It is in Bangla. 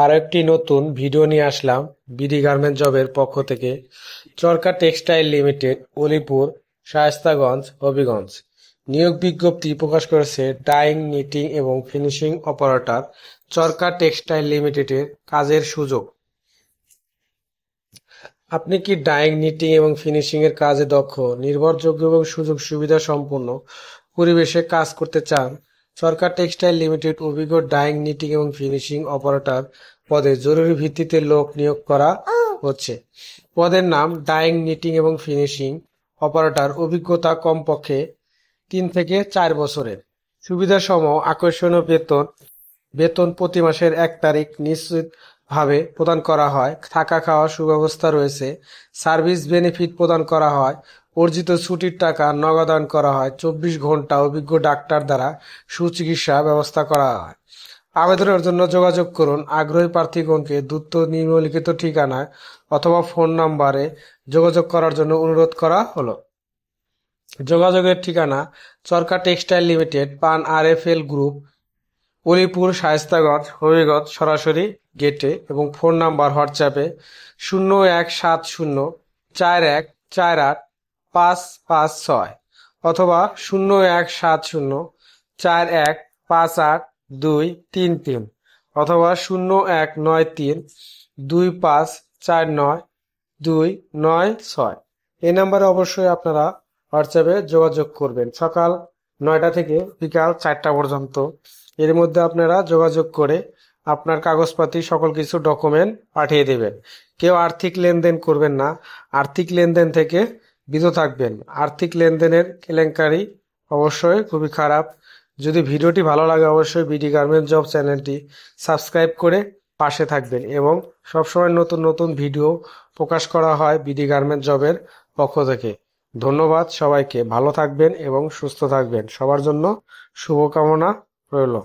আর একটি নতুন ভিডিও নিয়ে আসলাম বিডি গার্মেন্ট জবের পক্ষ থেকে। চরকা টেক্সটাইল লিমিটেড, অলিপুর, শায়েস্তাগঞ্জ, হবিগঞ্জ। নিয়োগ বিজ্ঞপ্তি প্রকাশ করেছে ডাইং, নিটিং এবং ফিনিশিং অপারেটর। চরকা টেক্সটাইল লিমিটেডের কাজের সুযোগ। আপনি কি ডাইং, নিটিং এবং ফিনিশিং এর কাজে দক্ষ, নির্ভরযোগ্য এবং সুযোগ সুবিধা সম্পন্ন পরিবেশে কাজ করতে চান? সরকার টেক্সটাইল লিমিটেড অভিজ্ঞ ডাইং, নিটিং এবং ফিনিশিং অপারেটর পদে জরুরি ভিত্তিতে লোক নিয়োগ করা হচ্ছে। পদের নাম ডাইং, নিটিং এবং ফিনিশিং অপারেটর। অভিজ্ঞতা কমপক্ষে 3 থেকে 4 বছরের। সুবিধাসমূহ: আকর্ষণীয় বেতন। বেতন প্রতি মাসের 1 তারিখ নিশ্চিতভাবে প্রদান করা হয়। থাকা খাওয়ার সুব্যবস্থা রয়েছে। সার্ভিস বেনিফিট প্রদান করা হয়। অর্জিত ছুটির টাকা নগদায়ন করা হয়। 24 ঘন্টা অভিজ্ঞ ডাক্তার দ্বারা সুচিকিৎসা ব্যবস্থা করা হয়। আবেদনের জন্য যোগাযোগ করুন। আগ্রহী প্রার্থীগণকে দ্রুত নিম্নলিখিত ঠিকানায় অথবা ফোন নাম্বারে যোগাযোগ করার জন্য অনুরোধ করা হলো। যোগাযোগের ঠিকানা: চরকা টেক্সটাইল লিমিটেড, পান RFL গ্রুপ, অলিপুর, শায়েস্তাগঞ্জ, হবিগঞ্জ, সরাসরি গেটে। এবং ফোন নাম্বার হোয়াটসঅ্যাপে 017041485556 অথবা 017041582233 অথবা 019325499296। এই নাম্বারে অবশ্যই আপনারা হোয়াটসঅ্যাপে যোগাযোগ করবেন সকাল 9টা থেকে বিকাল 4টা পর্যন্ত। এর মধ্যে আপনারা যোগাযোগ করে আপনার কাগজপাতি সকল কিছু ডকুমেন্ট পাঠিয়ে দেবেন। কেউ আর্থিক লেনদেন করবেন না। আর্থিক লেনদেন থেকে বিরত থাকবেন। আর্থিক লেনদেনের কেলেঙ্কারি অবশ্যই খুবই খারাপ। যদি ভিডিওটি ভালো লাগে অবশ্যই বিডি গার্মেন্ট জব চ্যানেলটি সাবস্ক্রাইব করে পাশে থাকবেন। এবং সবসময় নতুন নতুন ভিডিও প্রকাশ করা হয় বিডি গার্মেন্ট জবের পক্ষ থেকে। ধন্যবাদ সবাইকে। ভালো থাকবেন এবং সুস্থ থাকবেন। সবার জন্য শুভকামনা রইল।